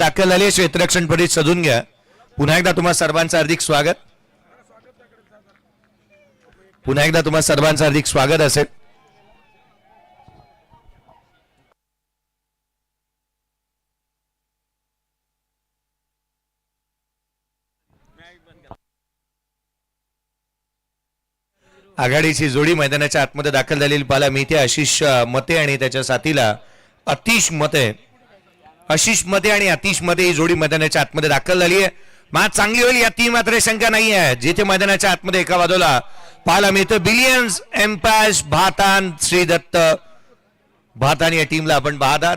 दाखल झाले क्षेत्ररक्षण परीत सजून घ्या. पुन्हा एकदा तुम्हा सर्वांचं हार्दिक स्वागत. पुन्हा एकदा तुम्हा सर्वांचं हार्दिक स्वागत असेल. आघाडीची जोडी मैदानाच्या आतमध्ये दाखल झालेली पाहायला मिळते. आशिष मते आणि त्याच्या साथीला अतिश मते. आशिष मते आणि अतिश मते ही जोडी मैदानाच्या आतमध्ये दाखल झाली आहे. मॅच चांगली होईल यातही मात्र शंका नाही आहे. जिथे मैदानाच्या आतमध्ये एका बाजूला पाहायला मिळतं बिलियन्स एम्पायर्स भातान श्रीदत्त भातान या टीमला आपण पाहतात.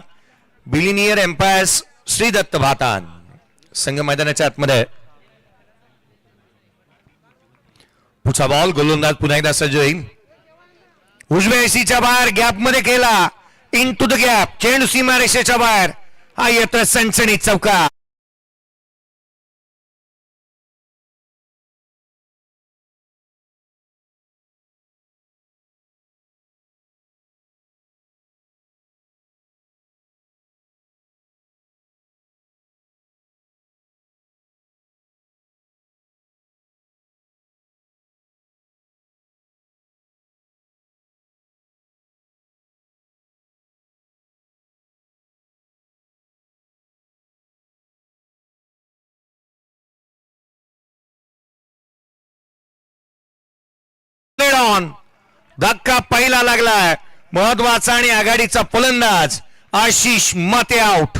बिलिनियर एम्पायर्स श्रीदत्त भातान संघ मैदानाच्या आतमध्ये. पुढचा बॉल गोलंदाज पुन्हा एकदा सज्ज होईल. उजव्या एसीच्या बाहेर गॅप मध्ये केला. Into the gap. चेंडू सीमारेषेच्या बाहेर. हा येतो सणसणीत चौका. धक्का पहिला लागलाय. महत्वाचा आणि आघाडीचा फलंदाज आशिष मते आउट.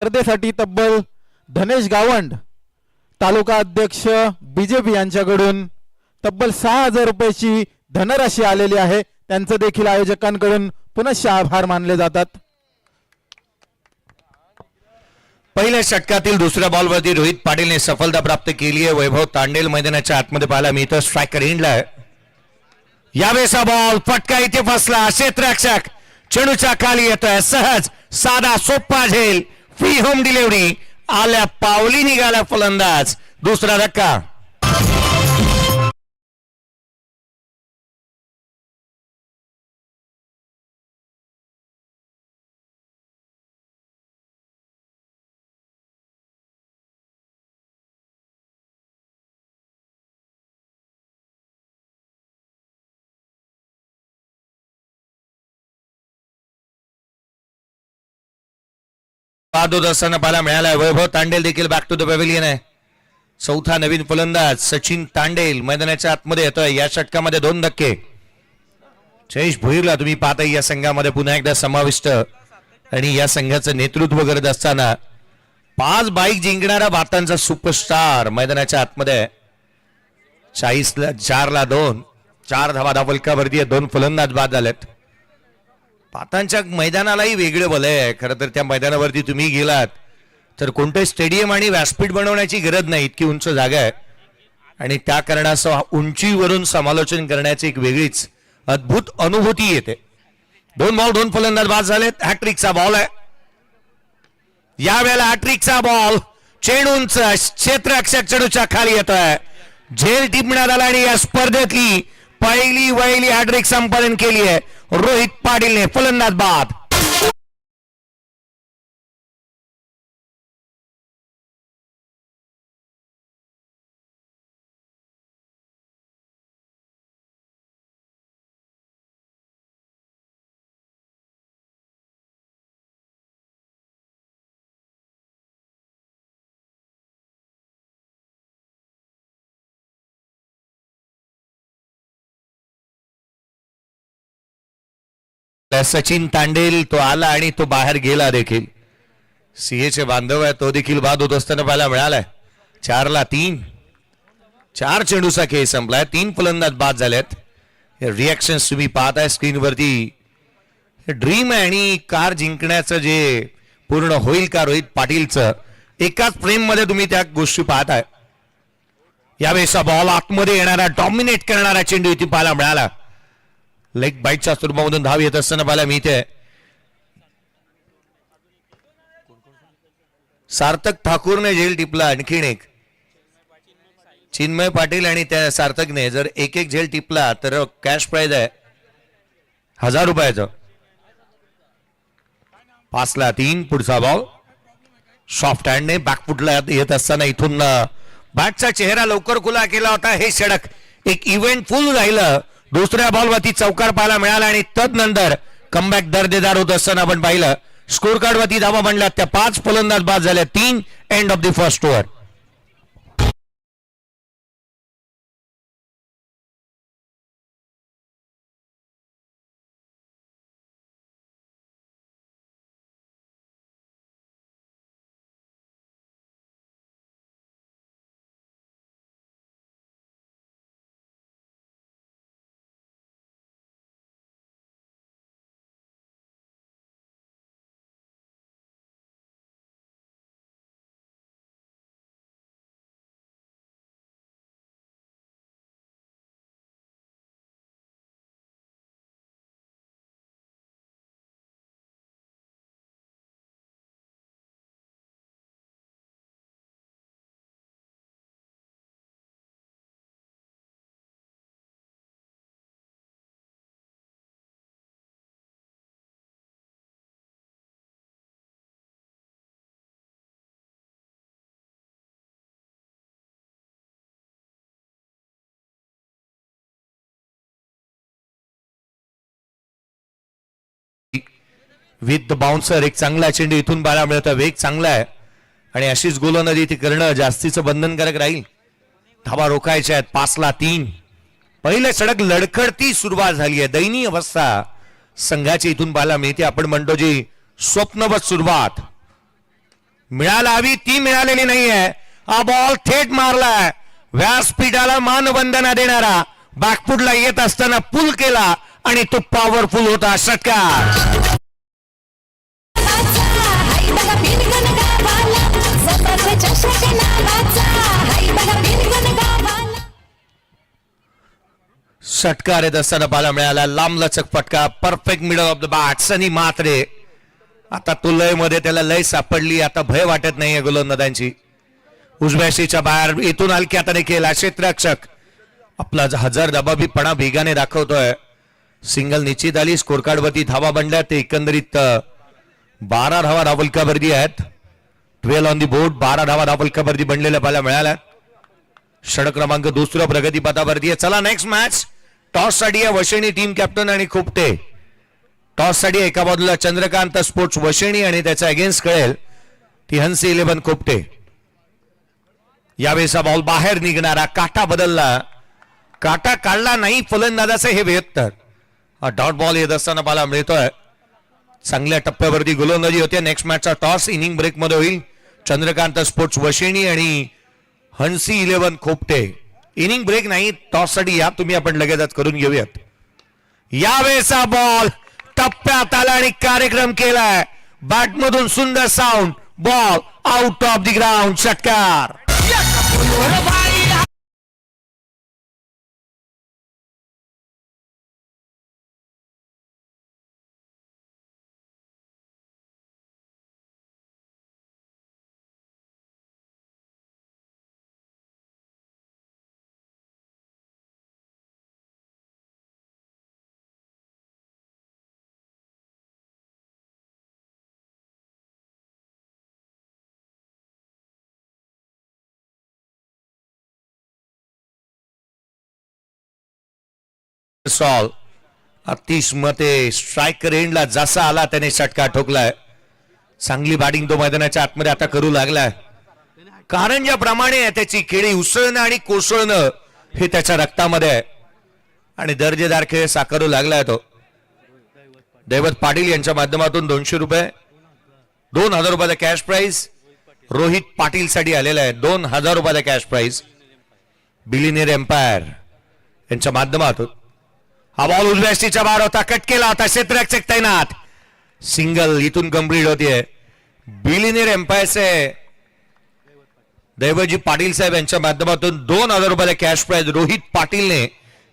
स्पर्धेसाठी तब्बल धनेश गावंड तालुका अध्यक्ष बीजेपी यांच्याकडून तब्बल 6,000 रुपयाची धनराशी आलेली आहे. त्यांचं देखील आयोजकांकडून पुनश्च आभार मानले जातात. पहिल्या षटकातील दुसऱ्या बॉलवरती रोहित पाटीलने सफलता प्राप्त केली आहे. वैभव तांडेल मैदानाच्या आतमध्ये पाहायला मिळतं. स्ट्रायकर इंडला यावेळेचा बॉल फटका इथे फसला. क्षेत्ररक्षक चेंडूच्या खाली येतोय. सहज साधा सोपा झेल. Free home delivery. आल्या पावली निघाला फलंदाज. दुसरा धक्का. पाहतो असताना पाहायला मिळाला. वैभव तांडेल देखील बॅक टू द पॅव्हिलियन आहे. चौथा नवीन फलंदाज सचिन तांडेल मैदानाच्या आतमध्ये येतोय. या षटकामध्ये 2 धक्के. जयेश भोईरला तुम्ही पाहता या संघामध्ये पुन्हा एकदा समाविष्ट आणि या संघाचं नेतृत्व करत असताना 5 बाईक जिंकणारा भारताचा सुपरस्टार मैदानाच्या आतमध्ये. 40-4 2. 4 धावा फलकावरती 2 फलंदाज बाद झालेत. पातांच्या मैदानालाही वेगळे बल आहे. खरं तर त्या मैदानावरती तुम्ही गेलात तर कोणते स्टेडियम आणि व्यासपीठ बनवण्याची गरज नाही. इतकी उंच जागा आहे आणि त्या कारणासह उंचीवरून समालोचन करण्याची एक वेगळीच अद्भुत अनुभूती येते. 2 बॉल 2 फलंदाज बाद झालेत. हॅट्रिकचा बॉल आहे यावेळेला. हॅट्रिकचा बॉल चेंडूंचा क्षेत्ररक्षक चेंडूच्या खाली येतोय. झेल टिपण्यात आला आणि या स्पर्धेतली पहिली वहिली हॅट्रिक संपादन केली आहे रोहित पाटीलने. फलंदाज बाद. सचिन तांडेल तो आला आणि तो बाहेर गेला देखील. सीएचे बांधव आहे तो देखील बाद होत असताना पाहायला मिळालाय. 4 3. 4 चेंडूचा खेळ संपलाय. 3 फलंदाज बाद झालेत. हे रिॲक्शन्स तुम्ही पाहताय स्क्रीनवरती. हे ड्रीम आहे आणि कार जिंकण्याचं जे पूर्ण होईल का रोहित पाटीलचं, एकाच फ्रेम मध्ये तुम्ही त्या गोष्टी पाहताय. यावेळेचा बॉल आतमध्ये येणारा, डॉमिनेट करणारा चेंडू इथे पाहायला मिळाला. लेग बाईटच्या स्वरूपामधून धाव येत असताना पाहायला मिळते. सार्थक ठाकूरने झेल टिपला. आणखीन एक चिन्मय पाटील आणि त्या सार्थकने जर एक एक झेल टिपला तर कॅश प्राइज आहे 1000 रुपयाचं. 5-3 पुढचा बॉल सॉफ्ट हँडने बॅकफुटला येत असताना इथून बॅटचा चेहरा लवकर खुला केला होता. हे षटक एक इव्हेंट फुल राहिलं. दुसऱ्या बॉलवरती चौकार पाहायला मिळाला आणि तदनंतर कमबॅक दर्जेदार होत असताना आपण पाहिलं. स्कोर कार्ड वरती धावा बनल्या त्या 5 फलंदाज बाद झाल्या. 3 end of the first over. With the bouncer एक चांगला चेंडू इथून पाहायला मिळतो. वेग चांगला आहे आणि अशीच गोलंदाजी ती करणं जास्तीचं बंधनकारक राहील. धावा रोखायच्या आहेत. 5-3. पहिले षटक लडखडती सुरुवात झाली आहे. दयनीय अवस्था संघाची इथून पाहायला मिळते. आपण म्हणतो जी स्वप्नवत सुरुवात मिळायला हवी ती मिळालेली नाहीये. हा बॉल थेट मारलाय. व्यासपीठाला मानवंदना देणारा बॅकफुटला येत असताना पुल केला आणि तो पॉवरफुल होता. षटकार षटकार येत असताना पाहायला मिळाला. लांबलचक फटका. Perfect middle of the bat. Sunny Mhatre आता तो लय मध्ये त्याला लय सापडली. आता भय वाटत नाहीये गोलंदाजांची. उजव्याशीच्या बाहेर इथून हलक्या हाताने केला. क्षेत्ररक्षक आपला हजार दबाबीपणा वेगाने दाखवतोय. सिंगल निश्चित आली. स्कोर कार्ड वरती धावा बनल्या. ते एकंदरीत 12 धावा धावलकावरती आहेत. 12 ऑन दी बोर्ड. 12 धावा धावलकावरती बनलेल्या पाहायला मिळाल्या. षटक क्रमांक दुसऱ्या प्रगतीपथावरती आहे. चला नेक्स्ट मॅच. टॉस साठी आहे वशिणी टीम कॅप्टन आणि खोपटे. टॉस साठी एका बाजूला चंद्रकांत स्पोर्ट्स वशिणी आणि त्याचा अगेन्स्ट कळेल ती हंसी 11 खोपटे. यावेळेचा बॉल बाहेर निघणारा. काटा बदलला. काटा काढला नाही फलंदाजाचं हे 72. हा डॉट बॉल येत असताना पाहायला मिळतोय. चांगल्या टप्प्यावरती गोलंदाजी होते. नेक्स्ट मॅचचा टॉस इनिंग ब्रेक मध्ये होईल. चंद्रकांत स्पोर्ट्स वशिणी आणि हंसी 11 खोपटे. इनिंग ब्रेक नाही, टॉस साठी या तुम्ही. आपण लगेचच करून घेऊयात. यावेळेचा बॉल टप्प्यात आला आणि कार्यक्रम केलाय. बॅटमधून सुंदर sound. Ball out of the ground. षटकार. सॉल अतिश मते स्ट्रायकर एंडला जसा आला त्याने षटकार ठोकलाय. चांगली बॅटिंग तो मैदानाच्या आतमध्ये आता करू लागलाय. कारण ज्याप्रमाणे त्याची खेळी उसळणं आणि कोसळणं हे त्याच्या रक्तामध्ये आहे आणि दर्जेदार खेळ साकारू लागलाय तो. दैवत पाटील यांच्या माध्यमातून 200 रुपये 2000 रुपयाचा कॅश प्राइज रोहित पाटील साठी आलेला आहे. 2000 रुपयाचा कॅश प्राइज बिलिनियर एम्पायर यांच्या माध्यमातून. हा बॉल उजव्या यष्टीच्या बाहेर होता, कट केला होता, क्षेत्ररक्षक तैनात, सिंगल इथून कंप्लीट होतीये. बिलिनियर एम्पायरचे दैवजी पाटील साहेब यांच्या माध्यमातून 2,000 रुपयाला कॅश प्राइज रोहित पाटीलने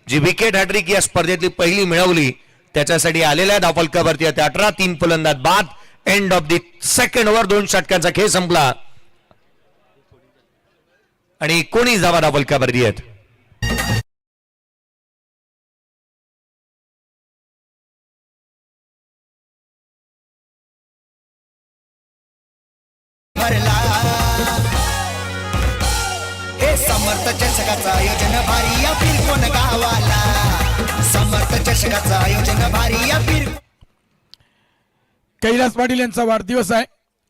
जी विकेट हॅट्रिक या स्पर्धेतली पहिली मिळवली त्याच्यासाठी आलेल्या धावफलकावरती 18-3 फलंदाज बाद. End of the second over, 2 षटकांचा खेळ संपला आणि 19 धावा धावफलकावरती आहेत. हे समर्थ चषकाचं आयोजन भारी या कोण गावाला, समर्थ चषकाचं आयोजन भारी या कैलास पाटील यांचा वाढदिवस आहे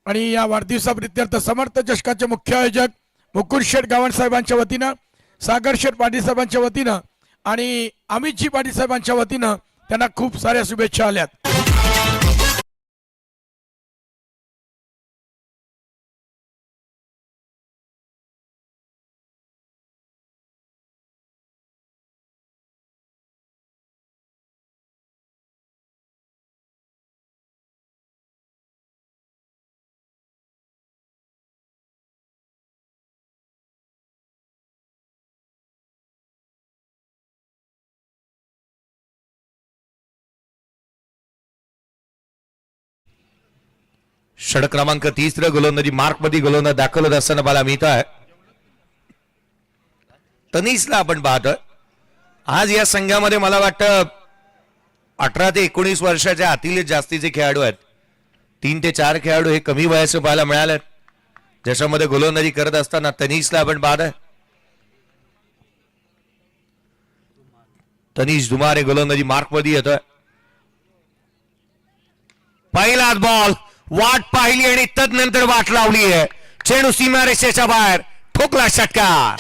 आणि या वाढदिवसाप्रित्यर्थ समर्थ चषकाचे मुख्य आयोजक मुकुंद शेठ गावण साहेबांच्या वतीनं, सागर शेठ पाटील साहेबांच्या वतीनं आणि अमितजी पाटील साहेबांच्या वतीनं त्यांना खूप साऱ्या शुभेच्छा आल्यात. षटक क्रमांक 30 गोलंदाजी मार्क मध्ये गोलंदाज दाखल होत असताना मला मिळत आहे. तनिषला आपण पाहतोय आज या संघामध्ये. मला वाटतं 18 ते 19 वर्षाच्या आतील जास्तीचे खेळाडू आहेत. 3 ते 4 खेळाडू हे कमी वयाचे पाहायला मिळाले, ज्याच्यामध्ये गोलंदाजी करत असताना तनिषला आपण पाहतोय. तनिष दुमारे गोलंदाजी मार्क मध्ये येतोय. पहिलाच बॉल वाट पाहिली आणि तदनंतर वाट लावली आहे. चेंडू सीमारेषेच्या बाहेर, ठोकला षटका.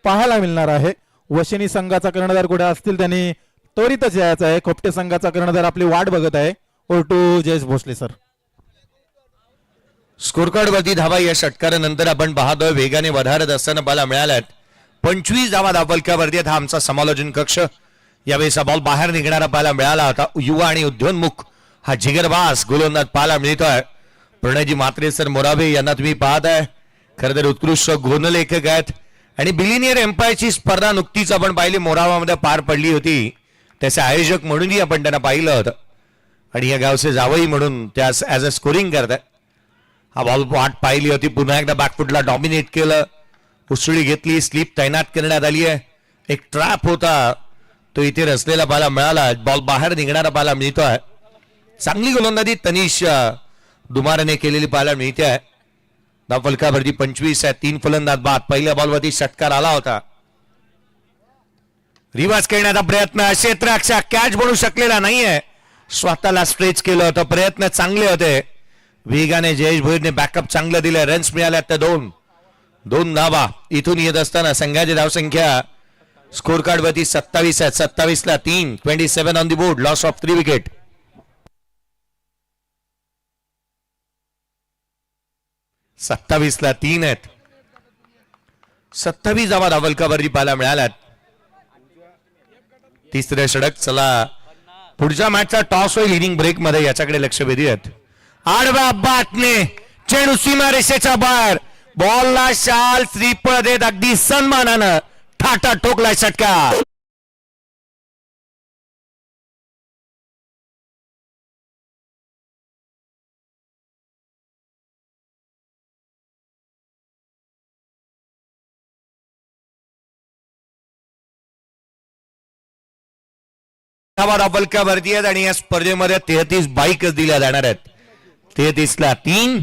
पाहायला मिळणार आहे. वशिनी संघाचा कर्णधार कुठे असतील त्यांनी त्वरितच यायचं आहे. खोपटे संघाचा कर्णधार आपली वाट बघत आहे. Over to Jayesh Bhosale sir. Score card वरती धावा या षटकारानंतर आपण पाहतोय वेगाने वधारत असताना पाहायला मिळाल्यात. 25 धावा धावफलकावरती हा आमचा समालोचन कक्ष. यावेळेस बॉल बाहेर निघणारा पाहायला मिळाला होता. युवा आणि उद्योन्मुख हा जिगरबाज गोलंदाज पाहायला मिळतोय. प्रणयजी म्हात्रे सर मोराबे यांना तुम्ही पाहताय. खरं तर उत्कृष्ट गुणलेखक आहेत आणि बिलिनियर एम्पायरची स्पर्धा नुकतीच आपण पाहिली मोरावामध्ये पार पडली होती. त्याचे आयोजक म्हणूनही आपण त्यांना पाहिलं होतं आणि या गावचे जावई म्हणून त्या ऍज अ स्कोरिंग करतात. हा बॉल वाट पाहिली होती. पुन्हा एकदा बॅकफुटला डॉमिनेट केलं, उसळी घेतली, स्लिप तैनात करण्यात आली आहे. एक ट्रॅप होता तो इथे रचलेला पाहायला मिळाला. बॉल बाहेर निघणारा पाहायला मिळतोय. चांगली गोलंदाजी तनिष दुमारने केलेली पाहायला मिळते आहे. धावफलकावरती 25 आहे. 3 फलंदाज बाद. पहिल्या बॉलवरती षटकार आला होता. रिवाज करण्याचा प्रयत्न, क्षेत्ररक्षक कॅच बनू शकलेला नाहीये. स्वतःला स्ट्रेच केलं होतं. प्रयत्न चांगले होते. वेगाने जयेश भोईरने बॅकअप चांगलं दिलं. रन्स मिळाल्या त्या 2 धावा. इथून येत असताना संघाची धावसंख्या स्कोर कार्ड वरती 27 आहे. 27ला 3. 27 on the board. Loss of 3 wicket. 27ला 3 आहेत. 27 धावा धावफलकावरती पाहायला मिळाल्यात. तिसरे षटक. चला पुढच्या मॅचचा टॉस होईल इनिंग ब्रेक मध्ये, याच्याकडे लक्ष वेधूयात. आडव्या बाटने चेंडू सीमारेषेच्या बाहेर. बॉलला शाल श्रीफळ देत अगदी सन्मानानं ठाटा ठोकला षटका. धावफलकावरती आहेत आणि या स्पर्धेमध्ये 33 बाईकच दिल्या जाणार आहेत. 33ला 3.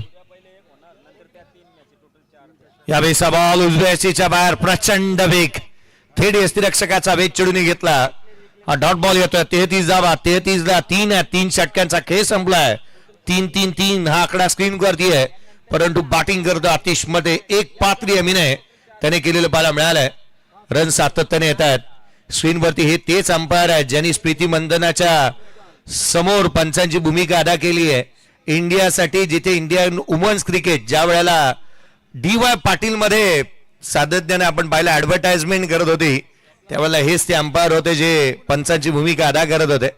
यावेळेस बॉल उजव्या यष्टीच्या बाहेर. प्रचंड वेग. थेट यष्टीरक्षकाचा वेग चढून घेतला. हा डॉट बॉल येतोय. 33 धावा. 33ला 3 आहे. 3 षटकांचा खेळ संपलाय. 3-3-3 हा आकडा स्क्रीनवरती आहे, परंतु बॅटिंग करतो आतिश मध्ये एक पात्री अभिनय त्याने केलेलं पाहायला मिळालंय. रन सातत्याने येत आहेत स्क्रीनवरती. हे तेच अंपायर आहेत ज्यांनी स्मृती मंदनाच्या समोर पंचांची भूमिका अदा केली आहे इंडियासाठी. जिथे इंडियन वुमन्स क्रिकेट ज्या वेळेला DY पाटील मध्ये सातत्याने आपण पाहिलं ऍडव्हर्टाइजमेंट करत होती, त्यावेळेला हेच ते अंपायर होते जे पंचांची भूमिका अदा करत होते.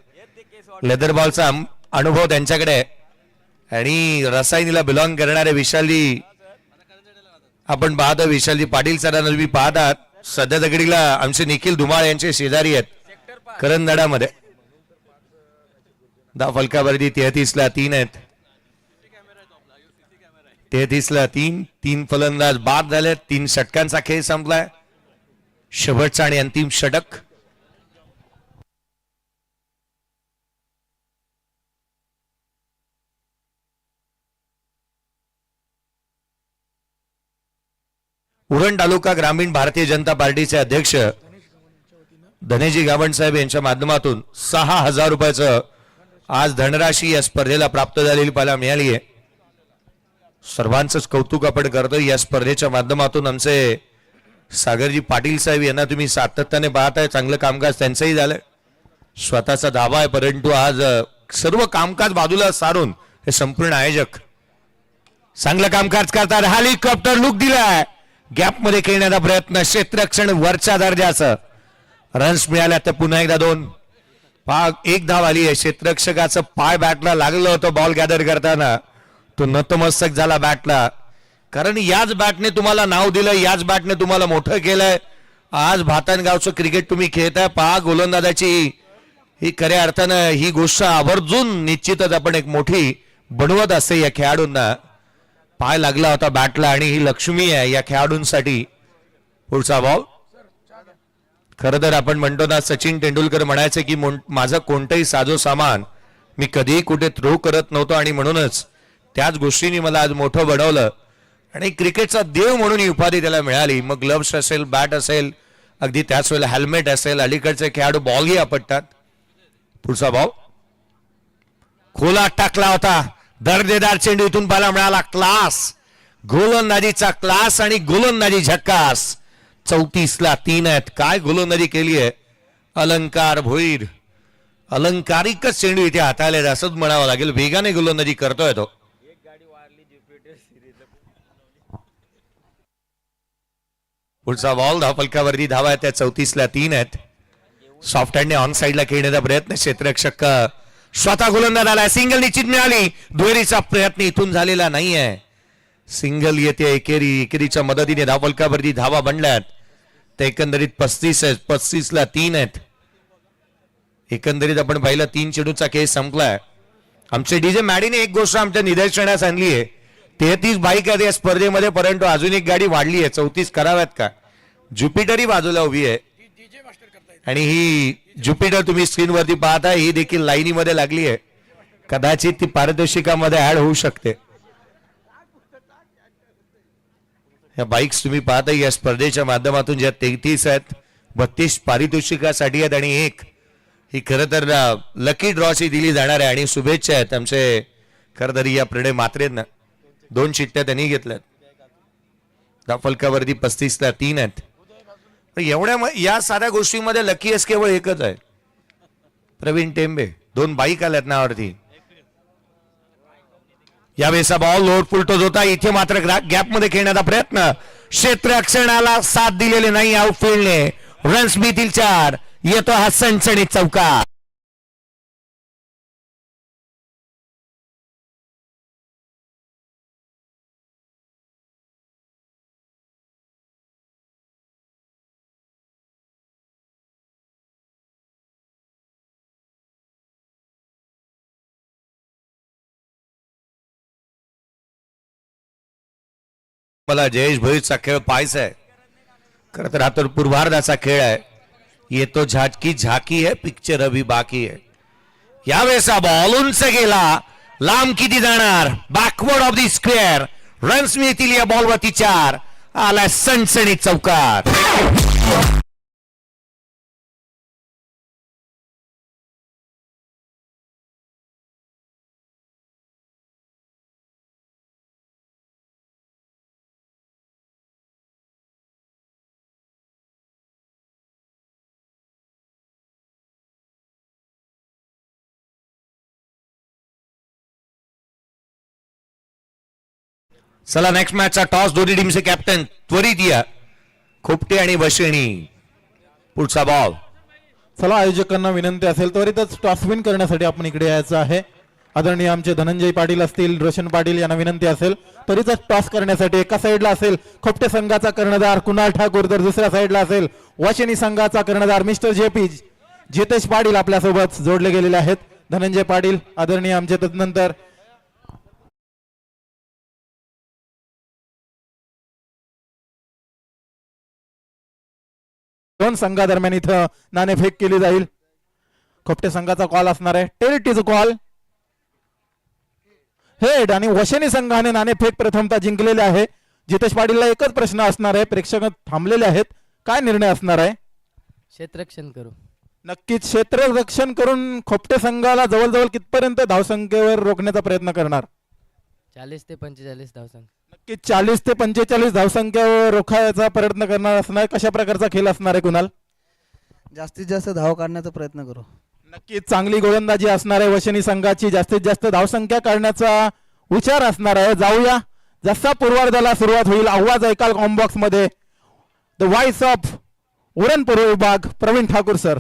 लेदर बॉलचा अनुभव त्यांच्याकडे आहे आणि रसायनीला बिलॉंग करणारे विशाली आपण पाहतो. विशालजी पाटील सरांना तुम्ही पाहतात. सध्या दगडीला आमचे निखिल धुमाळ यांचे शेजारी आहेत करंदडामध्ये. दहा फलकावरती 33ला 3 आहेत. 33ला 3 फलंदाज बाद झाले. 3 षटकांचा खेळ संपलाय. शेवटचा आणि अंतिम षटक. उरण तालुका ग्रामीण भारतीय जनता पार्टीचे अध्यक्ष धनेजी गावंड साहेब यांच्या माध्यमातून 6,000 रुपयाचं आज धनराशी या स्पर्धेला प्राप्त झालेली पाहायला मिळाली आहे. सर्वांचंच कौतुक आपण करतो. या स्पर्धेच्या माध्यमातून आमचे सागरजी पाटील साहेब यांना तुम्ही सातत्याने पाहताय. चांगलं कामकाज त्यांचंही झालंय. स्वतःचा दावा आहे, परंतु आज सर्व कामकाज बाजूला सारून हे संपूर्ण आयोजक चांगलं कामकाज करतात. हेलिकॉप्टर लुक दिलाय. गॅप मध्ये खेळण्याचा प्रयत्न. क्षेत्ररक्षण वरच्या दर्जाचं. रन्स मिळाल्या तर पुन्हा एकदा 2 भाग 1 धाव आली आहे. क्षेत्ररक्षकाचं पाय बॅटला लागलं होतं बॉल गॅदर करताना. तो नतमस्तक झाला बॅटला, कारण याच बॅटने तुम्हाला नाव दिलं, याच बॅटने तुम्हाला मोठं केलंय. आज भातानगावचं क्रिकेट तुम्ही खेळताय. पहा गोलंदाजाची ही खऱ्या अर्थानं ही गोष्ट आवर्जून निश्चितच आपण एक मोठी बनवत असते या खेळाडूंना. पाय लागला होता बॅटला आणि ही लक्ष्मी आहे या खेळाडूंसाठी. पुढचा बॉल. खरं तर आपण म्हणतो ना, सचिन तेंडुलकर म्हणायचे की माझं कोणतंही साजो सामान मी कधीही कुठे थ्रो करत नव्हतो आणि म्हणूनच त्याच गोष्टींनी मला आज मोठं बनवलं आणि क्रिकेटचा देव म्हणून ही उपाधी त्याला मिळाली. मग ग्लव्स असेल, बॅट असेल, अगदी त्याच वेळेला हेल्मेट असेल. अलीकडचे खेळाडू बॉलही आपटतात. पुढचा बॉल खोला टाकला होता. दर्जेदार चेंडू इथून पाहायला मिळाला. क्लास गोलंदाजीचा क्लास आणि गोलंदाजी झक्कास. 34ला 3 आहेत. काय गोलंदाजी केली आहे अलंकार भोईर. अलंकारिकच चेंडू इथे हाताळले असंच म्हणावं लागेल. वेगाने गोलंदाजी करतोय तो. पुढचा बॉल धावफलकावरती धावा आहेत. त्या 34ला 3 आहेत. सॉफ्ट हँडने ऑन साइडला खेळण्याचा प्रयत्न. क्षेत्ररक्षक स्वतः गोलंदाज आलाय. सिंगल निश्चित मिळाली. दुहेरीचा प्रयत्न इथून झालेला नाहीये. सिंगल येते एकेरीच्या मदतीने धावफलकावरती धावा बनल्यात. ते एकंदरीत 35 आहेत. 35ला 3 आहेत. एकंदरीत आपण पाहिलं 3 चेंडूचा खेळ संपलाय. आमचे डीजे मॅडीने एक गोष्ट आमच्या निदर्शनास आणली आहे. 33 बाईक आहेत या स्पर्धेमध्ये, परंतु अजून एक गाडी वाढली आहे. 34 कराव्यात का? ज्युपिटरही बाजूला उभी आहे आणि ही ज्युपिटर तुम्ही स्क्रीनवरती पाहता, ही देखील लाईनीमध्ये लागली आहे. कदाचित ती पारितोषिकामध्ये ऍड होऊ शकते. या बाईक्स तुम्ही पाहता या स्पर्धेच्या माध्यमातून ज्या 33 आहेत, 32 पारितोषिकासाठी आहेत आणि एक ही खरं तर लकी ड्रॉची दिली जाणार आहे. आणि शुभेच्छा आहेत आमचे खरं तर या प्रणय मात्रेंना. 2 चिठ्ठ्या त्यांनी घेतल्यात. धावफलकावरती 35ला 3 आहेत. एवढ्या या साऱ्या गोष्टींमध्ये लकीएस केवळ एकच आहे, प्रवीण टेंबे. 2 बाईक आल्यात नावावरती. यावेळेचा बॉल लोड फुलटोज होता. इथे मात्र गॅप मध्ये खेळण्याचा प्रयत्न. क्षेत्ररक्षणाला साथ दिलेले नाही आउटफील्डने. रन्स मिळतील 4. येतो हा सणसणीत चौकार. मला जयेश भोईरचा खेळ पाहायचा आहे. खरं तर हा तर पूर्वार्धाचा खेळ आहे. ये तो झाटकी झाकी है, पिक्चर अभी बाकी है. यावेळेचा बॉल उंच गेला. लांब किती जाणार? Backward of the square. Runs मिळतील या बॉलवरती 4. आला सणसणीत चौकार. चला नेक्स्ट मॅचचा टॉस दोन्ही टीमचे कॅप्टन त्वरित या. खोपटे आणि वशिणी. पुढचा बॉल. चला आयोजकांना विनंती असेल त्वरितच टॉस विन करण्यासाठी आपण इकडे यायचं आहे. आदरणीय आमचे धनंजय पाटील असतील, रोशन पाटील यांना विनंती असेल त्वरितच टॉस करण्यासाठी. एका साईडला असेल खोपटे संघाचा कर्णधार कुणाल ठाकूर, तर दुसऱ्या साईडला असेल वाशिणी संघाचा कर्णधार मिस्टर जेपी जितेश पाटील आपल्यासोबत जोडले गेलेले आहेत. धनंजय पाटील आदरणीय आमचे. तदनंतर दोन संघादरम्यान इथं नाणेफेक केली जाईल. खोपटे संघाचा कॉल असणार आहे टेरिटीचा कॉल हेड आणि वशिणी संघाने नाणेफेक प्रथमतः जिंकलेले आहे. जितेश पाटीलला एकच प्रश्न असणार आहे. प्रेक्षक थांबलेले आहेत. काय निर्णय असणार आहे? क्षेत्ररक्षण करू. नक्कीच क्षेत्ररक्षण करून खोपटे संघाला जवळजवळ कितपर्यंत धावसंख्येवर रोखण्याचा प्रयत्न करणार? 40 ते 45 धावसंख्या. नक्कीच 40 ते 45 धावसंख्येवर रोखायचा प्रयत्न करणार असणार. कशा प्रकारचा खेळ असणार आहे कुणाल? जास्तीत जास्त धाव काढण्याचा प्रयत्न करू. नक्कीच चांगली गोलंदाजी असणार आहे वशिणी संघाची. जास्तीत जास्त धावसंख्या काढण्याचा विचार असणार आहे. जाऊया जसा पूर्वार्धाला सुरुवात होईल. आवाज ऐकाल कॉम्बॉक्स मध्ये. द व्हॉइस ऑफ उरण पूर्व विभाग प्रवीण ठाकूर सर.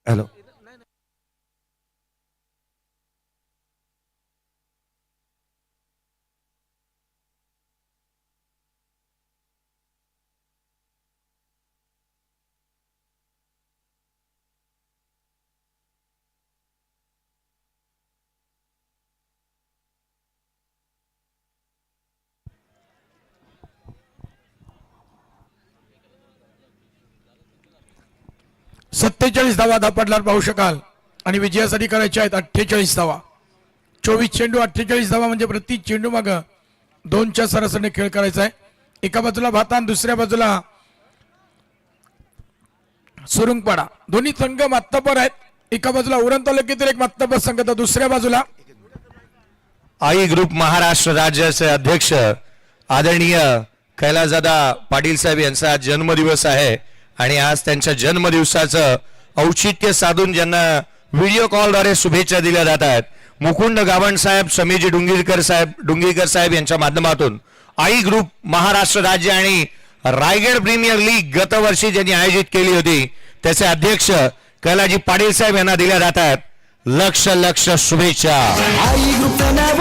हॅलो. सत्तेचाळीस धावा धापडल्यावर पाहू शकाल आणि विजयासाठी करायच्या आहेत 48 धावा. 24 चेंडू 48 धावा म्हणजे प्रति चेंडू माग 2च्या सरासरीने खेळ करायचा आहे. एका बाजूला भातान दुसऱ्या बाजूला सुरुंगपाडा. दोन्ही संघ मात्तापर आहेत. एका बाजूला उरण तालुक्यातील एक मात्तापर संघ तर दुसऱ्या बाजूला आई ग्रुप महाराष्ट्र राज्याचे अध्यक्ष आदरणीय कैलासदादा पाटील साहेब यांचा आज जन्मदिवस आहे आणि आज त्यांच्या जन्मदिवसाचं औचित्य साधून ज्यांना व्हिडिओ कॉलद्वारे शुभेच्छा दिल्या जात आहेत. मुकुंद गावण साहेब, समीजी डुंगीकर साहेब यांच्या माध्यमातून आई ग्रुप महाराष्ट्र राज्य आणि रायगड प्रीमियर लीग गत वर्षी ज्यांनी आयोजित केली होती त्याचे अध्यक्ष कैलाजी पाटील साहेब यांना दिल्या जात आहेत लक्ष लक्ष शुभेच्छा. आई ग्रुपचं नाव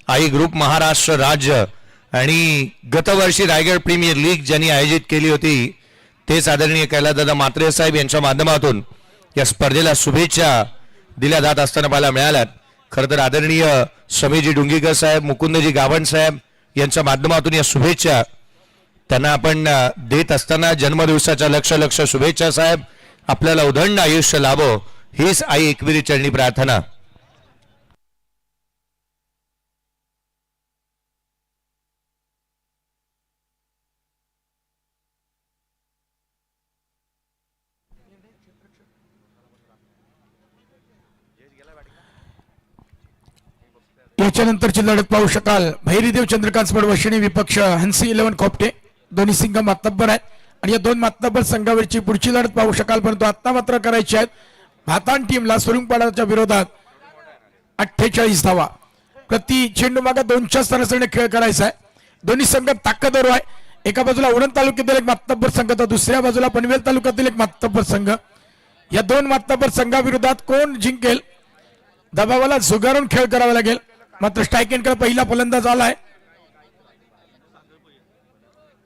आई ग्रुप महाराष्ट्र राज्य आणि गतवर्षी रायगड प्रीमियर लीग ज्यांनी आयोजित केली होती तेच आदरणीय कैलासदादा मात्रे साहेब यांच्या माध्यमातून या स्पर्धेला शुभेच्छा दिल्या जात असताना पाहायला मिळाल्यात. खरं तर आदरणीय समीजी डुंगीकर साहेब, मुकुंदजी गावण साहेब यांच्या माध्यमातून या शुभेच्छा त्यांना आपण देत असताना जन्मदिवसाच्या लक्ष लक्ष शुभेच्छा साहेब. आपल्याला उदंड आयुष्य लाभो हीच आई एकविरी चरणी प्रार्थना. याच्यानंतरची लढत पाहू शकाल भैरीदेव चंद्रकांत स्पर्ध वशिणी विपक्ष हंसी 11 खोपटे. दोन्ही संघ मातब्बर आहेत आणि या दोन मातब्बर संघावरची पुढची लढत पाहू शकाल. परंतु आता मात्र करायची आहेत भातान टीमला सुरुंगपाडाच्या विरोधात 48 धावा. प्रति चेंडू मागे 2च्या सरासरीने खेळ करायचा आहे. दोन्ही संघ ताकदवर आहे. एका बाजूला उरण तालुक्यातील एक मातब्बर संघ तर दुसऱ्या बाजूला पनवेल तालुक्यातील एक मातब्बर संघ. या दोन मातब्बर संघाविरोधात कोण जिंकेल दबावाला झुगारून खेळ करावा लागेल. मात्र स्ट्राईक एंडकडे पहिला फलंदाज आलाय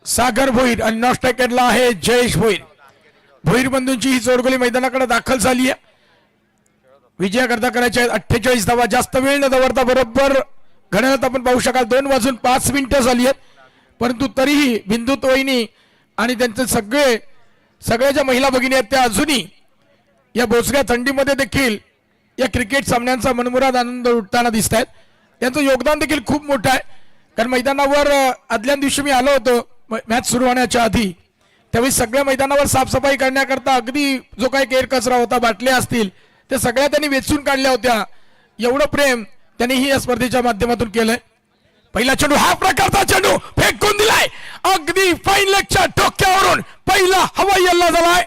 सागर भोईर आणि नॉन स्ट्राईक एंडला आहे जयेश भोईर. भोईर बंधूंची ही जोडगोली मैदानाकडे दाखल झाली आहे. विजयाकरता करायचे आहेत 48 धावा. जास्त वेळ न दवडता बरोबर घड्याळात आपण पाहू शकाल 2 वाजून 5 मिनिटं झाली आहेत. परंतु तरीही बिंदुत वहिनी आणि त्यांचे सगळ्या ज्या महिला भगिनी आहेत त्या अजूनही या बोचऱ्या थंडीमध्ये देखील या क्रिकेट सामन्यांचा मनमुराद आनंद लुटताना दिसत आहेत. त्यांचं योगदान देखील खूप मोठं आहे. कारण मैदानावर आदल्या दिवशी मी आलो होतो मॅच सुरू होण्याच्या आधी. त्यावेळी सगळ्या मैदानावर साफसफाई करण्याकरता अगदी जो काही केर कचरा होता बाटल्या असतील ते सगळ्या त्यांनी वेचून काढल्या होत्या. एवढं प्रेम त्यांनी या स्पर्धेच्या माध्यमातून केलंय. पहिला चेंडू हा प्रकारचा चेंडू फेकून दिलाय अगदी फाईन लेगच्या टोक्यावरून. पहिला हवाई हल्ला झालाय.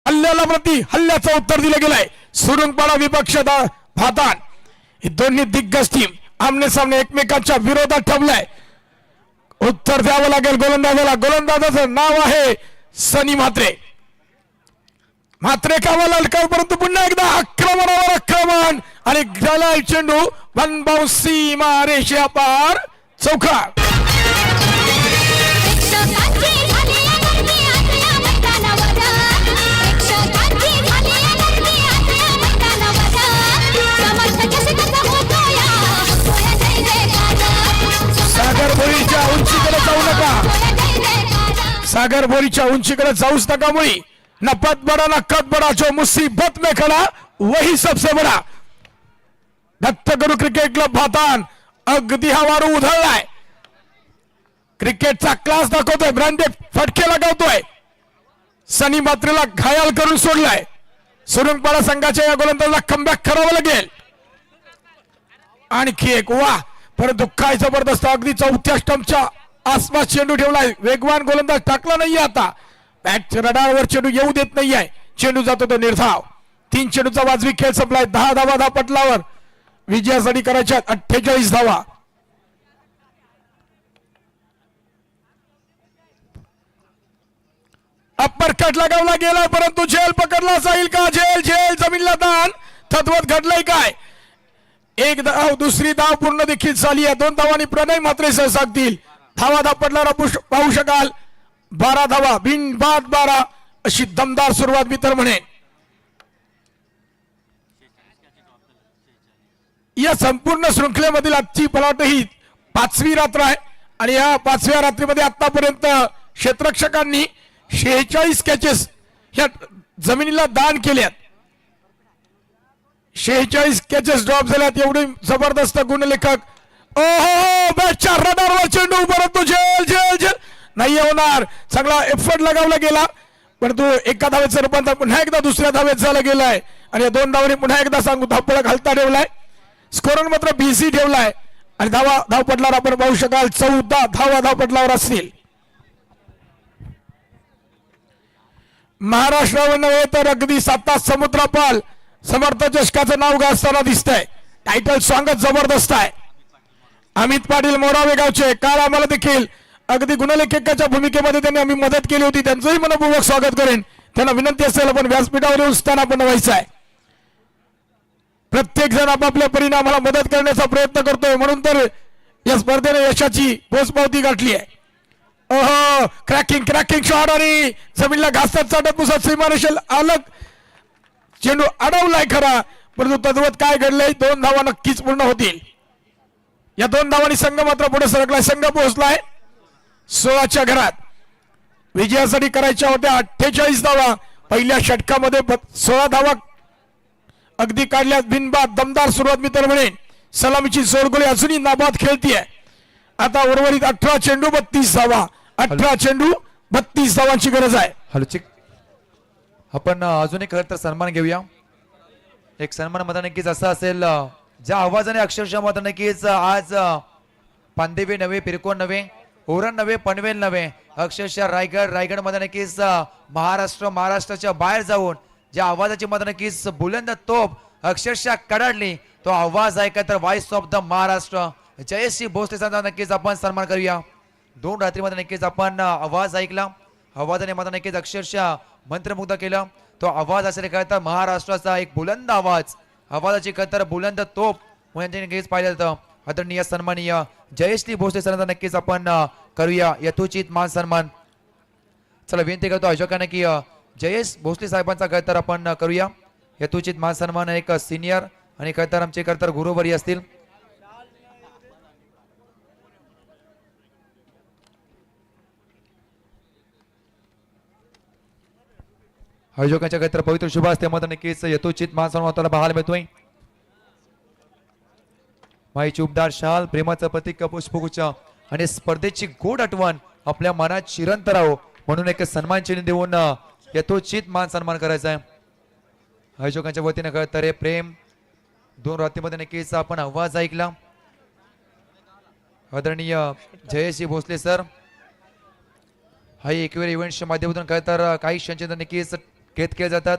हल्ल्याला प्रति हल्ल्याचं उत्तर दिलं गेलंय. सुरुंगपाडा विपक्ष भातान ही दोन्ही दिग्गज टीम आमने सामने एकमेकांच्या विरोधात ठेवलाय. उत्तर द्यावं लागेल गोलंदाजाला. गोलंदाजाचं नाव आहे सनी म्हात्रे. म्हात्रे कामाला ललकार परंतु पुन्हा एकदा आक्रमणावर आक्रमण आणि गेलाय चेंडू वन बाउन्सी मारेशिया पार चौकार. सागर भोईच्या उंचीकडे जाऊ नका. सागर भोईच्या उंचीकडे जाऊच नका. मुळी न पद बडा न कद बडा जो मुसीबत में खड़ा वही सबसे बडा. दत्तगुरु क्रिकेट क्लब भातान अगदी हा वारू उधळलाय. क्रिकेटचा क्लास दाखवतोय. ब्रँडेड फटके लगावतोय. सनी मात्रेला घायल करून सोडलाय. सुरुंगपाडा संघाच्या या गोलंदाजाला कमबॅक करावं लागेल. आणखी एक वा परंतु काय जबरदस्त अगदी 4थ्या स्टंपच्या आसपास चेंडू ठेवलाय. वेगवान गोलंदाज टाकला नाहीये. आता बॅट रडारवर चेंडू येऊ देत नाहीये. चेंडू जातो तो निर्धाव. 3 चेंडूचा वाजवी खेळ संपलाय. 10 धावा धापटलावर विजयासाठी करायच्या 48 धावा. अप्पर कट लगावला गेला परंतु झेल पकडला जाईल का. झेल जमीनला दान तद्वत घडलंय काय. एक धाव दुसरी धाव पूर्ण देखील झाली आहे. 2 धावांनी प्रणय मात्रे सहसागतील. धावा धापटला पाहू शकाल 12 धावा बिन बाद 12 अशी दमदार सुरुवात मी तर म्हणे. या संपूर्ण शृंखलेमधील आजची पलाट ही 5वी रात्र आहे आणि या 5व्या रात्रीमध्ये आतापर्यंत क्षेत्ररक्षकांनी 46 कॅचेस ह्या जमिनीला दान केल्यात. 46 कॅचेस ड्रॉप झाल्यात. एवढी जबरदस्त गुणलेखक. ओहो बॅटच्या रडारवर चेंडू परंतु झेल नाही होणार. चांगला एफर्ट लगावला गेला परंतु एका धावेचं रूपांतर पुन्हा एकदा दुसऱ्या धावेत झालं गेलंय आणि या 2 धावांनी पुन्हा एकदा सांगू धावपळ घालता ठेवलाय. स्कोरर मात्र बिझी ठेवलाय आणि धाव पडल्यावर आपण पाहू शकाल 14 धावा धाव पडल्यावर असतील. महाराष्ट्रावर नव्हे तर अगदी 7 समुद्रापाल समर्थ चषकाचं नाव गाजताना दिसतंय. टायटल सॉंगच जबरदस्त आहे. अमित पाटील मोरावे गावचे काल आम्हाला देखील अगदी गुणलेखकाच्या भूमिकेमध्ये त्यांनी आम्ही मदत केली होती. त्यांचंही मनपूर्वक स्वागत करेन. त्यांना विनंती असेल आपण व्यासपीठावर येऊन स्थान आपण व्हायचं आहे. प्रत्येक जण आपापल्या परीने आम्हाला मदत करण्याचा प्रयत्न करतोय म्हणून तर या स्पर्धेने यशाची पोचपावती गाठली आहे. ओहो क्रॅकिंग शॉट आणि जमीनला घासत चाटत पुसत सीमारेषेल अलग चेंडू अडवलाय खरा परंतु तद्वत काय घडलंय 2 धावा नक्कीच पूर्ण होतील. या 2 धावांनी संघ मात्र पुढे सरकलाय. संघ पोहोचलाय 16च्या घरात. विजयासाठी करायच्या होत्या 48 धावा. पहिल्या षटकामध्ये 16 धावा अगदी काढल्या बिनबाद. दमदार सुरुवात मी तर म्हणेन. सलामीची जोरगोळी अजूनही नाबाद खेळतीये. आता उर्वरित 18 चेंडू 32 धावा. 18 चेंडू 32 धावांची गरज आहे. हलचिक आपण अजून एक खरं तर सन्मान घेऊया. एक सन्मान मात्र नक्कीच असा असेल ज्या आवाजाने अक्षरशः मात्र नक्कीच आज पांदेवे नव्हे, पिरकोन नव्हे, ओरण नव्हे, पनवेल नव्हे, अक्षरशः रायगड मध्ये नक्कीच महाराष्ट्राच्या बाहेर जाऊन ज्या आवाजाची मात्र नक्कीच बुलंद तोप अक्षरशः कडाडली, तो आवाज ऐका तर voice of the Maharashtra Jayashree भोसलेचा नक्कीच आपण सन्मान करूया. 2 रात्रीमध्ये नक्कीच आपण आवाज ऐकला, आवाजाने मात्र नक्कीच अक्षरशः मंत्रमुग्ध केलं. तो आवाज असेल काय तर महाराष्ट्राचा एक बुलंद आवाज, आवाजाची तर बुलंद तोप म्हणजे नक्कीच पाहिलं जातं. आदरणीय सन्माननीय जयश्री भोसले सरांचा नक्कीच आपण करूया यथोचित मान सन्मान. चला विनंती करतो आयोजकांना की जयेश भोसले साहेबांचा तर आपण करूया यथोचित मान सन्मान. एक सिनियर आणि तर आमचे तर गुरुवरी असतील. आयोजकांच्या तर पवित्र शुभ असते मात्र नक्कीच यथोचित मान सन्मान आपल्याला पाहायला मिळतोय. माईची उपदार शाल, प्रेमाचं प्रतीक पुष्पगुच्छ आणि स्पर्धेची गोड आठवण आपल्या मनात चिरंत राहो म्हणून एक सन्मान चिन्ह देऊन यथोचित मान सन्मान करायचा आहे. आयोजकांच्या वतीने कळत रे प्रेम 2 रात्रीमध्ये नक्कीच आपण आवाज ऐकला. आदरणीय जयश्री भोसले सर हा एकवेळ इव्हेंटच्या माध्यमातून काय तर काही क्षणचे नक्कीच घेत केले जातात.